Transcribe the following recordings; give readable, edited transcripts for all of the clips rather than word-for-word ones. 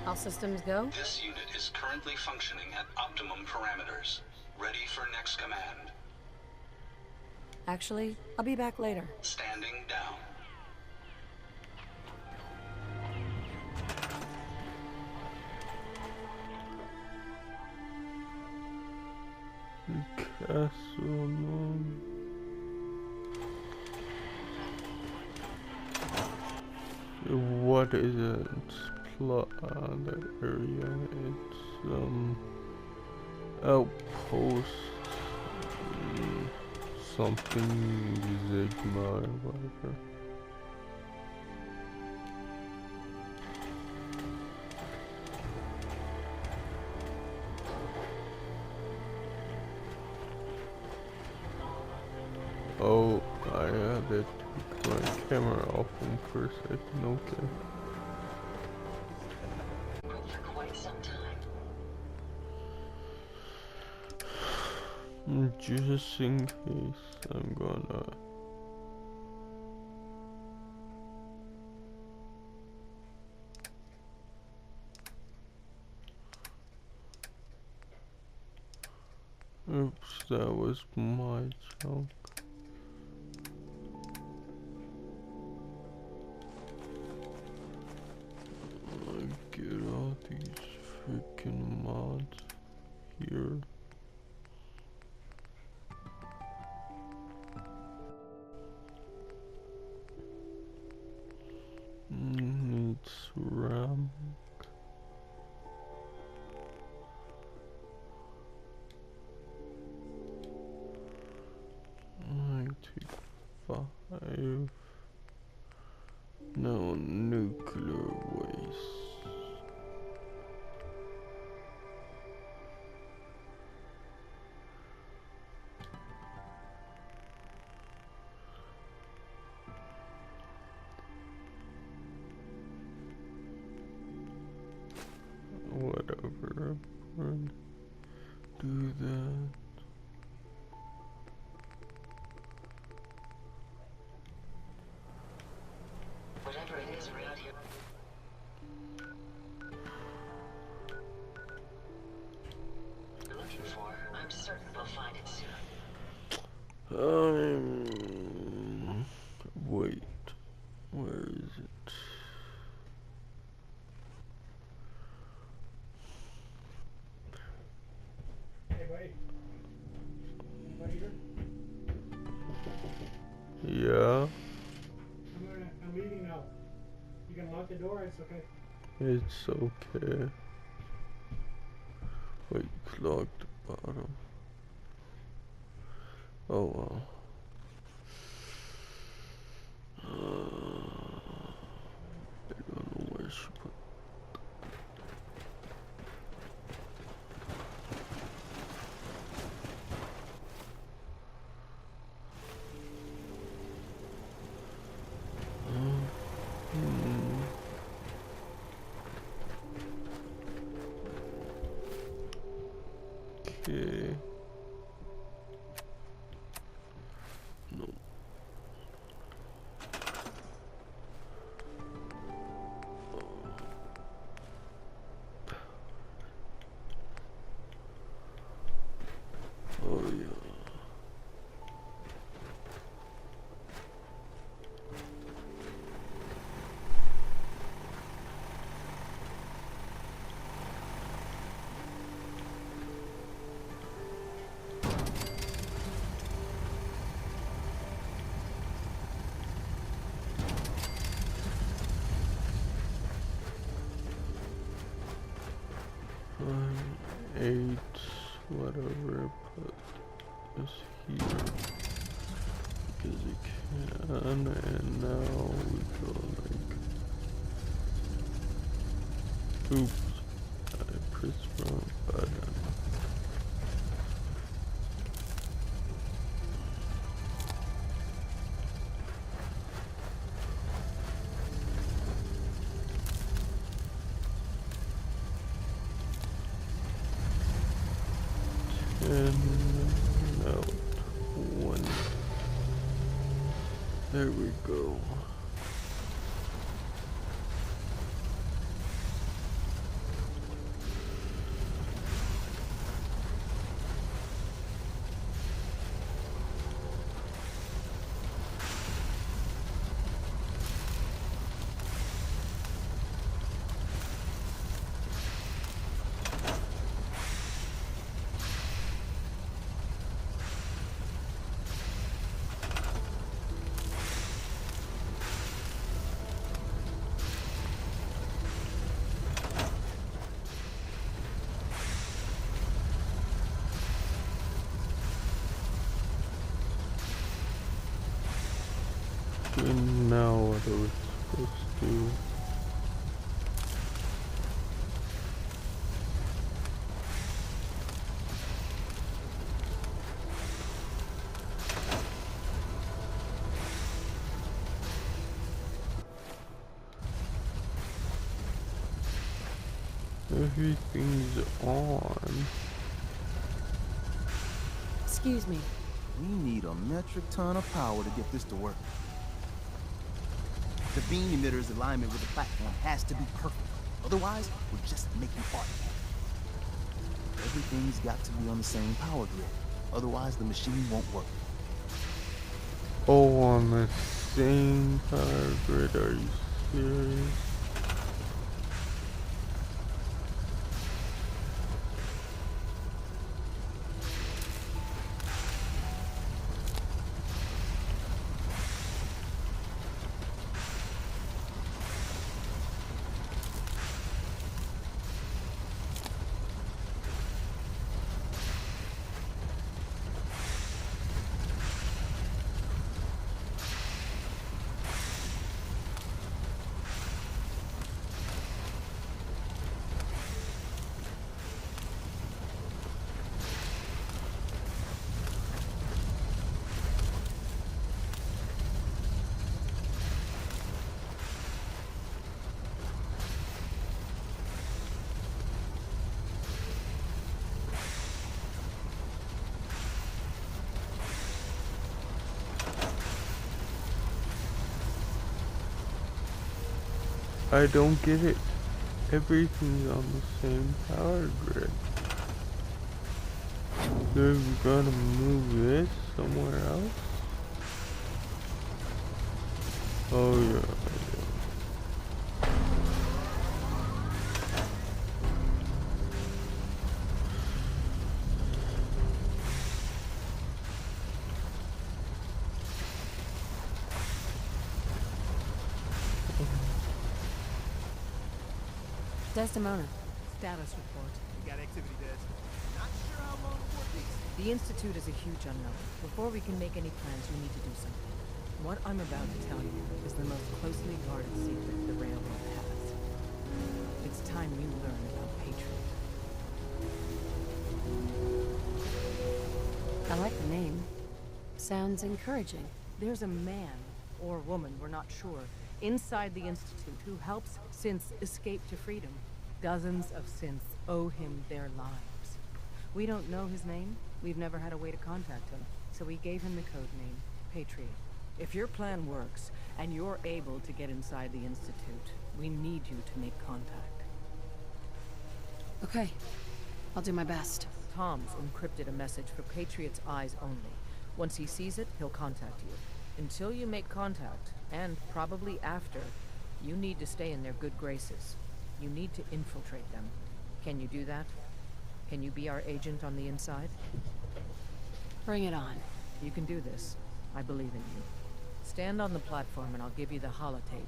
All systems go? This unit is currently functioning at optimum parameters. Ready for next command. Actually, I'll be back later. Standing down. Castle, no. What is it? The area. It's outpost. Something Sigma or whatever. Oh, I had to take my camera off for a second, okay. For quite some time. Just in case, I'm gonna... Oops, that was my junk. Get all these freaking mods here. Needs RAM. 95. No nuclear waste. Whatever. Do that. Whatever it is around here. You're looking for, I'm certain we'll find it soon. Wait. Where is it? Hey, buddy. Anybody here? Yeah, I'm leaving now. You can lock the door, it's okay. it's okay. Wait, clog the bottom. Oh well. I don't know where she put. Okay. No. Oh yeah. Eight, whatever, put this here because it can, and now we go like, oops, I pressed wrong button. And no, 20. There we go. So it's supposed to. Everything's on. Excuse me. We need a metric ton of power to get this to work. The beam emitter's alignment with the platform has to be perfect. Otherwise, we're just making art. Everything's got to be on the same power grid. Otherwise, the machine won't work. Oh, on the same power grid, are you serious? I don't get it. Everything's on the same power grid. So we gotta move this somewhere else? Oh yeah. Desdemona. Status report. We got activity, Des. Not sure how long the work is. The Institute is a huge unknown. Before we can make any plans, we need to do something. What I'm about to tell you is the most closely guarded secret the Railroad has. It's time you learn about Patriot. I like the name. Sounds encouraging. There's a man, or woman, we're not sure, inside the Institute who helps synths escape to freedom. Dozens of synths owe him their lives. We don't know his name. We've never had a way to contact him. So we gave him the code name, Patriot. If your plan works, and you're able to get inside the Institute, we need you to make contact. Okay. I'll do my best. Tom's encrypted a message for Patriot's eyes only. Once he sees it, he'll contact you. Until you make contact, and probably after, you need to stay in their good graces. You need to infiltrate them. Can you do that? Can you be our agent on the inside? Bring it on. You can do this. I believe in you. Stand on the platform and I'll give you the holotape.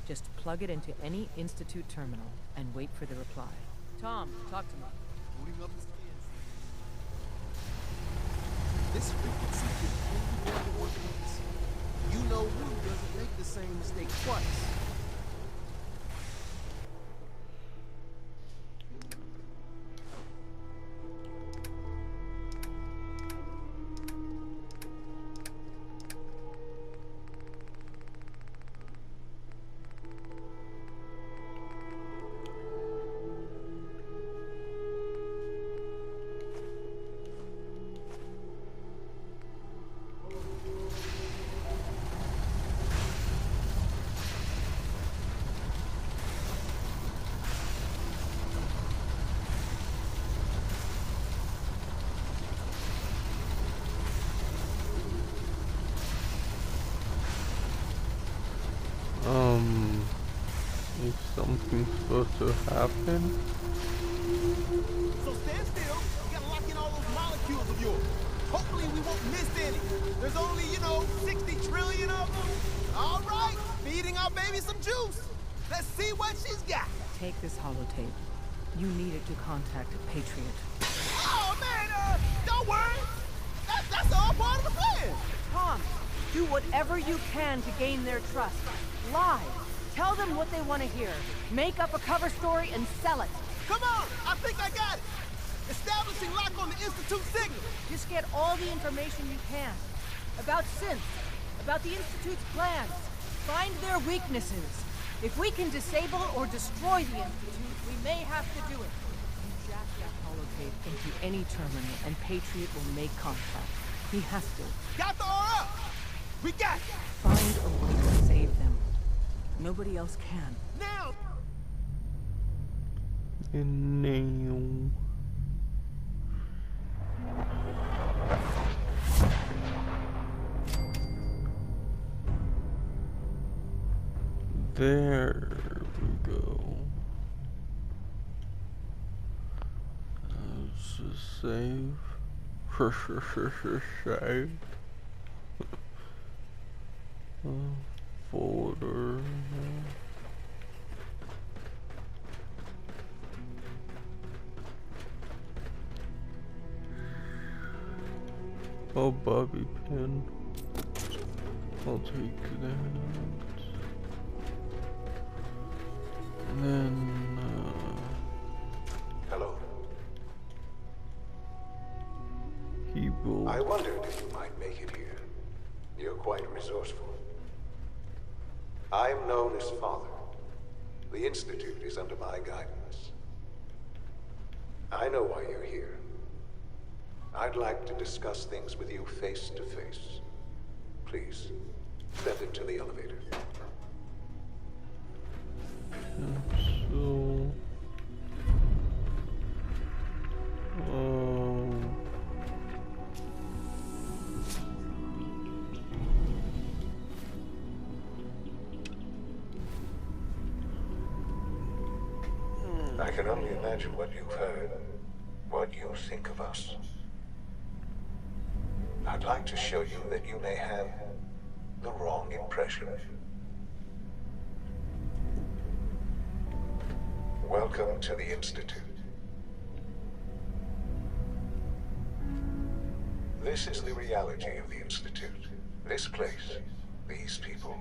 Just plug it into any Institute terminal and wait for the reply. Tom, talk to me. Booting up the scans. This frequency is only going to work once. You know Wu doesn't make the same mistake twice. Is something supposed to happen? So stand still. You gotta lock in all those molecules of yours. Hopefully we won't miss any. There's only, 60 trillion of them. All right, feeding our baby some juice. Let's see what she's got. Take this holotape. You need it to contact Patriot. Oh, man, don't worry. That's all part of the plan. Tom, do whatever you can to gain their trust. Lie. Tell them what they want to hear. Make up a cover story and sell it. Come on! I think I got it! Establishing lock on the Institute signal! Just get all the information you can. About synths. About the Institute's plans. Find their weaknesses. If we can disable or destroy the Institute, we may have to do it. You jack that holotape into any terminal and Patriot will make contact. He has to. Got the R up! We got it! Find a way to save them. Nobody else can. Now! And now. There we go. Let's just save. Save. Folder. Oh, bobby pin. I'll take that. And then, Hello. he will. I wondered if you might make it here. You're quite resourceful. I'm known as Father. The Institute is under my guidance. I know why you're here. I'd like to discuss things with you face to face. Please, step into the elevator. So, I can only imagine what you've heard, what you think of us. I'd like to show you that you may have the wrong impression. Welcome to the Institute. This is the reality of the Institute. This place, these people,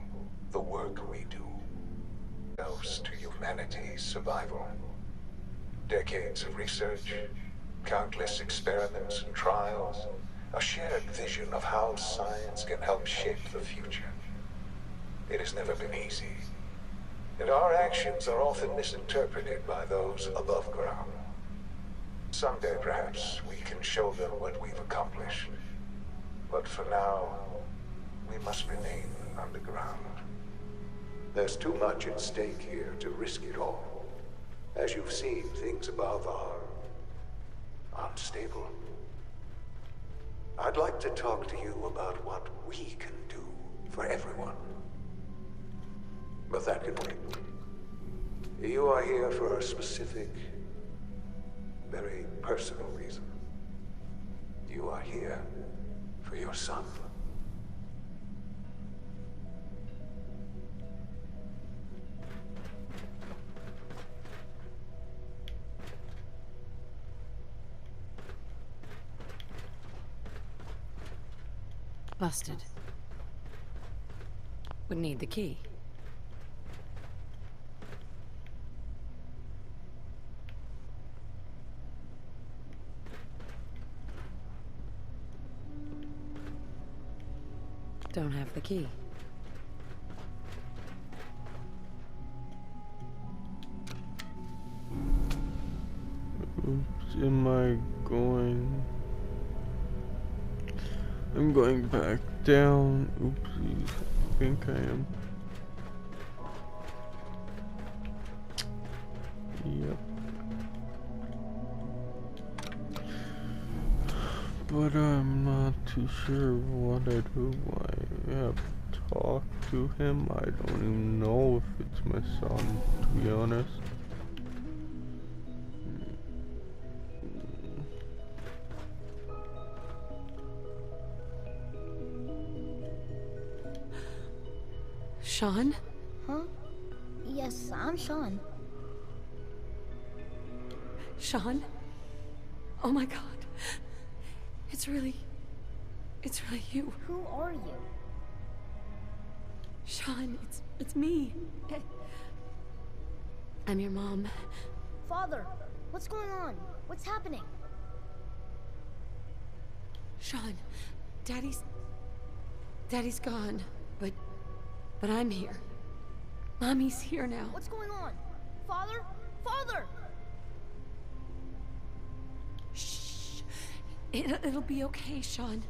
the work we do. Else to humanity's survival. Decades of research, countless experiments and trials, a shared vision of how science can help shape the future. It has never been easy. And our actions are often misinterpreted by those above ground. Someday, perhaps, we can show them what we've accomplished. But for now, we must remain underground. There's too much at stake here to risk it all. As you've seen, things above are unstable. I'd like to talk to you about what we can do for everyone. But that can wait. You are here for a specific, very personal reason. You are here for your son. Busted. Would need the key. Don't have the key. Oops, am I going? I'm going back down. Oopsies. I think I am. Yep. But I'm not too sure what I do. I have to talk to him. I don't even know if it's my son, to be honest. Sean? Huh? Yes, I'm Sean. Sean? Oh my god. It's really you. Who are you? Sean, it's me. I'm your mom. Father, what's going on? What's happening? Sean, Daddy's gone, but I'm here. Mommy's here now. What's going on? Father? Father! Shh. It'll be okay, Sean.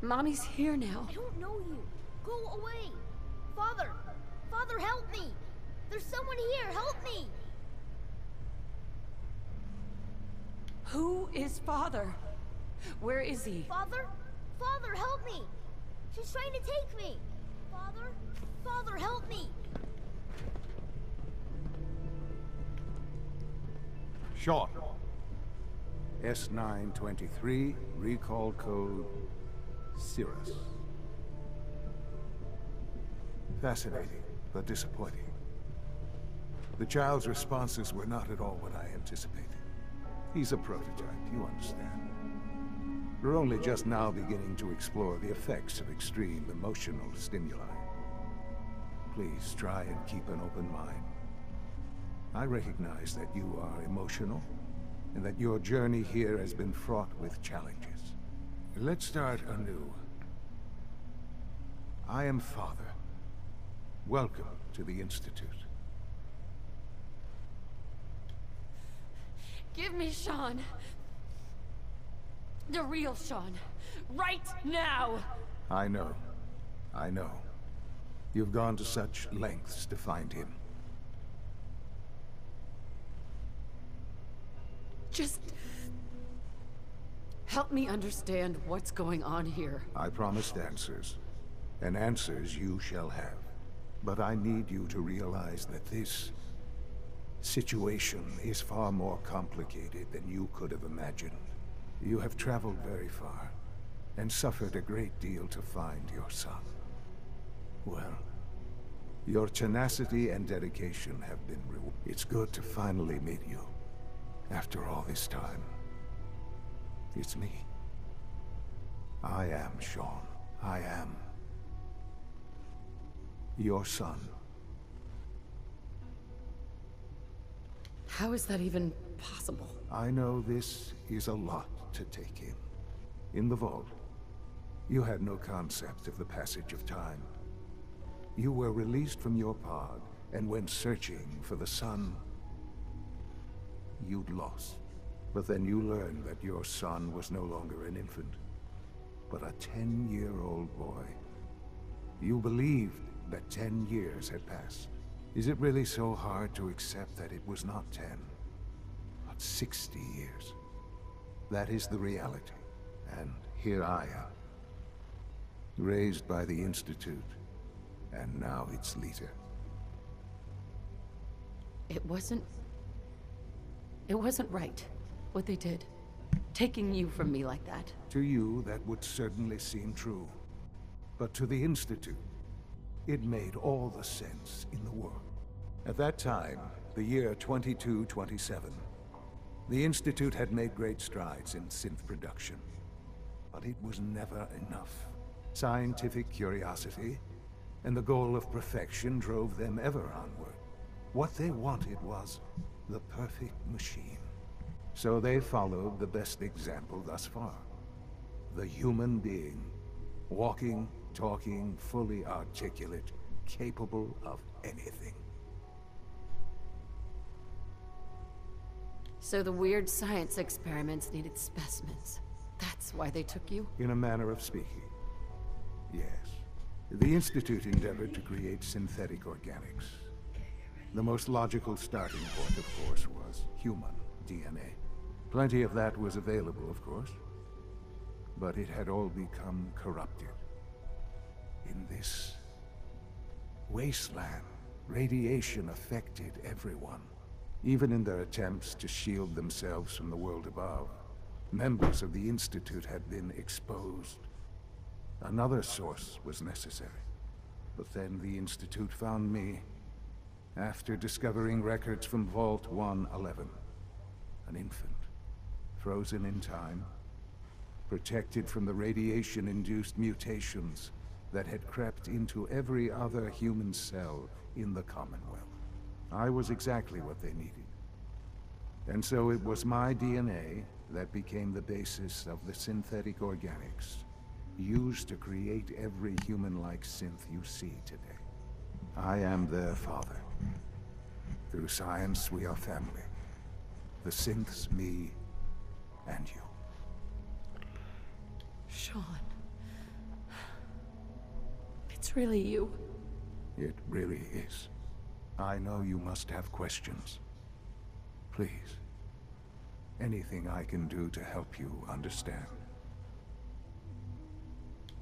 Mommy's here now. I don't know you. Go away. Father! Father, help me! There's someone here, help me! Who is Father? Where is he? Father? Father, help me! She's trying to take me! Father? Father, help me! Sean. S923, recall code Cirrus. Fascinating, but disappointing. The child's responses were not at all what I anticipated. He's a prototype, you understand. We're only just now beginning to explore the effects of extreme emotional stimuli. Please try and keep an open mind. I recognize that you are emotional, and that your journey here has been fraught with challenges. Let's start anew. I am Father. Welcome to the Institute. Give me Sean. The real Sean. Right now! I know. I know. You've gone to such lengths to find him. Just help me understand what's going on here. I promised answers, and answers you shall have. But I need you to realize that this situation is far more complicated than you could have imagined. You have traveled very far, and suffered a great deal to find your son. Well, your tenacity and dedication have been rewarded. It's good to finally meet you. After all this time, it's me. I am Sean. I am your son. How is that even possible? I know this is a lot to take in. In the vault, you had no concept of the passage of time. You were released from your pod and went searching for the son you'd lost. But then you learned that your son was no longer an infant, but a 10-year-old boy. You believed that 10 years had passed. Is it really so hard to accept that it was not 10, but 60 years? That is the reality, and here I am, raised by the Institute, and now its leader. It wasn't right, what they did. Taking you from me like that. To you, that would certainly seem true. But to the Institute, it made all the sense in the world. At that time, the year 2227, the Institute had made great strides in synth production. But it was never enough. Scientific curiosity and the goal of perfection drove them ever onward. What they wanted was the perfect machine. So they followed the best example thus far. The human being. Walking, talking, fully articulate, capable of anything. So the weird science experiments needed specimens. That's why they took you? In a manner of speaking, yes. The Institute endeavored to create synthetic organics. The most logical starting point, of course, was human DNA. Plenty of that was available, of course. But it had all become corrupted. In this wasteland, radiation affected everyone. Even in their attempts to shield themselves from the world above, members of the Institute had been exposed. Another source was necessary. But then the Institute found me, after discovering records from Vault 111. An infant, frozen in time, protected from the radiation-induced mutations that had crept into every other human cell in the Commonwealth. I was exactly what they needed. And so it was my DNA that became the basis of the synthetic organics used to create every human-like synth you see today. I am their father. Through science, we are family. The synths, me, and you. Sean. It's really you. It really is. I know you must have questions. Please. Anything I can do to help you understand.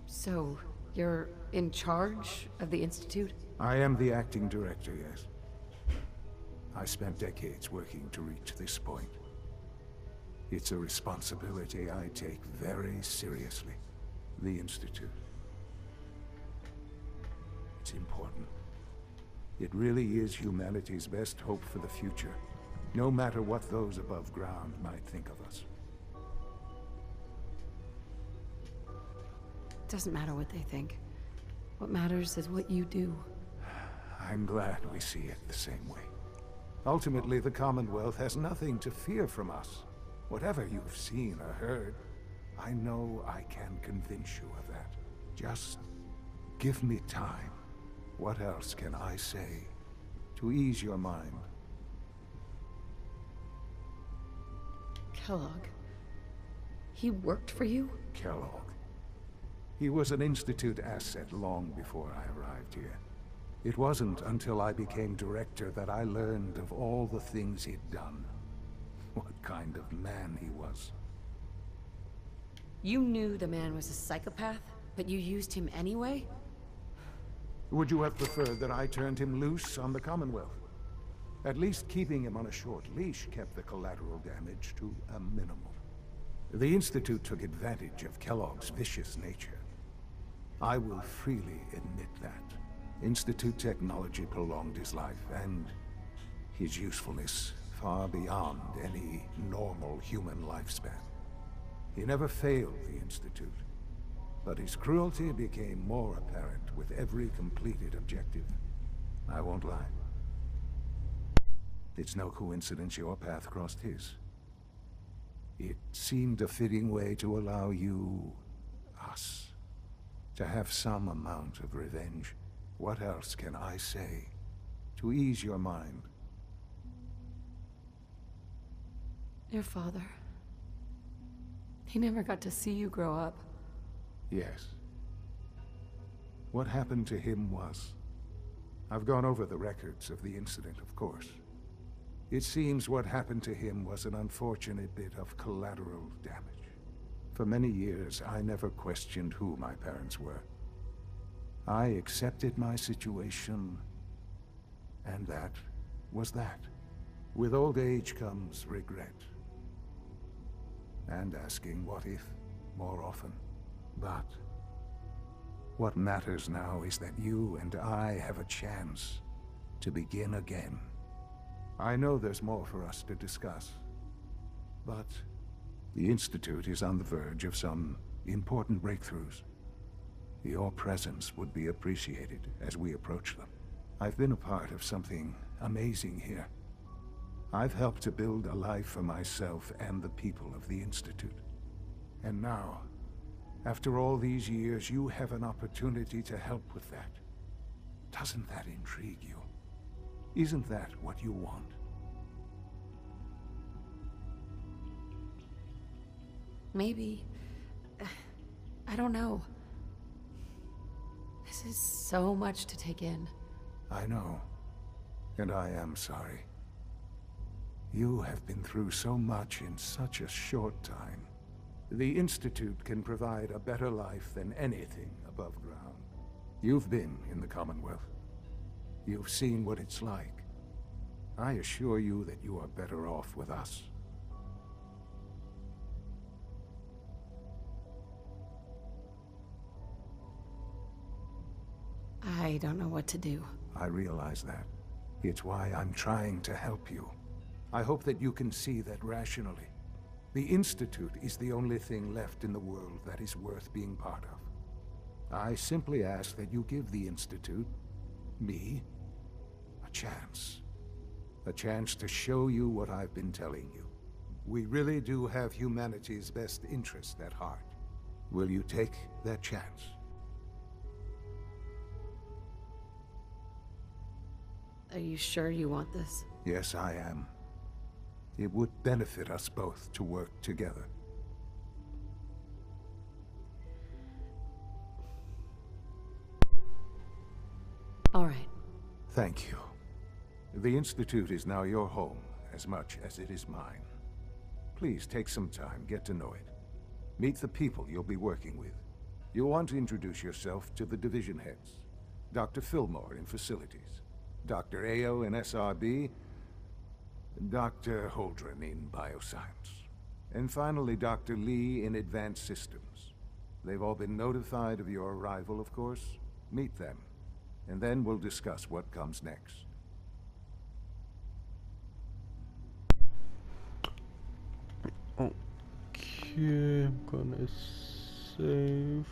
So, you're in charge of the Institute? I am the acting director, yes. I spent decades working to reach this point. It's a responsibility I take very seriously. The Institute. It's important. It really is humanity's best hope for the future, no matter what those above ground might think of us. It doesn't matter what they think. What matters is what you do. I'm glad we see it the same way. Ultimately, the Commonwealth has nothing to fear from us. Whatever you've seen or heard, I know I can convince you of that. Just give me time. What else can I say to ease your mind? Kellogg. He worked for you? Kellogg. He was an Institute asset long before I arrived here. It wasn't until I became director that I learned of all the things he'd done. What kind of man he was. You knew the man was a psychopath, but you used him anyway? Would you have preferred that I turned him loose on the Commonwealth? At least keeping him on a short leash kept the collateral damage to a minimum. The Institute took advantage of Kellogg's vicious nature. I will freely admit that. Institute technology prolonged his life, and his usefulness far beyond any normal human lifespan. He never failed the Institute, but his cruelty became more apparent with every completed objective. I won't lie. It's no coincidence your path crossed his. It seemed a fitting way to allow you, us, to have some amount of revenge. What else can I say to ease your mind? Your father. He never got to see you grow up. Yes. What happened to him was... I've gone over the records of the incident, of course. It seems what happened to him was an unfortunate bit of collateral damage. For many years, I never questioned who my parents were. I accepted my situation, and that was that. With old age comes regret. And asking what if more often. But what matters now is that you and I have a chance to begin again. I know there's more for us to discuss, but the Institute is on the verge of some important breakthroughs. Your presence would be appreciated as we approach them. I've been a part of something amazing here. I've helped to build a life for myself and the people of the Institute. And now, after all these years, you have an opportunity to help with that. Doesn't that intrigue you? Isn't that what you want? Maybe. I don't know. This is so much to take in. I know. And I am sorry. You have been through so much in such a short time. The Institute can provide a better life than anything above ground. You've been in the Commonwealth. You've seen what it's like. I assure you that you are better off with us. I don't know what to do. I realize that. It's why I'm trying to help you. I hope that you can see that rationally. The Institute is the only thing left in the world that is worth being part of. I simply ask that you give the Institute, me, a chance. A chance to show you what I've been telling you. We really do have humanity's best interest at heart. Will you take that chance? Are you sure you want this? Yes, I am. It would benefit us both to work together. All right. Thank you. The Institute is now your home, as much as it is mine. Please take some time, get to know it. Meet the people you'll be working with. You'll want to introduce yourself to the division heads. Dr. Fillmore in Facilities, Dr. Ao in SRB, Dr. Holdren in Bioscience, and finally Dr. Lee in Advanced Systems. They've all been notified of your arrival, of course. Meet them, and then we'll discuss what comes next. Okay, I'm gonna save.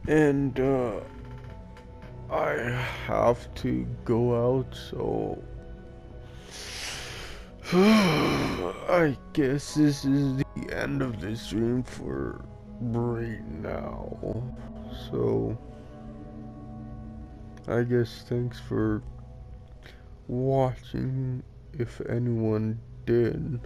And I have to go out, so I guess this is the end of the stream for right now. So I guess thanks for watching, if anyone did.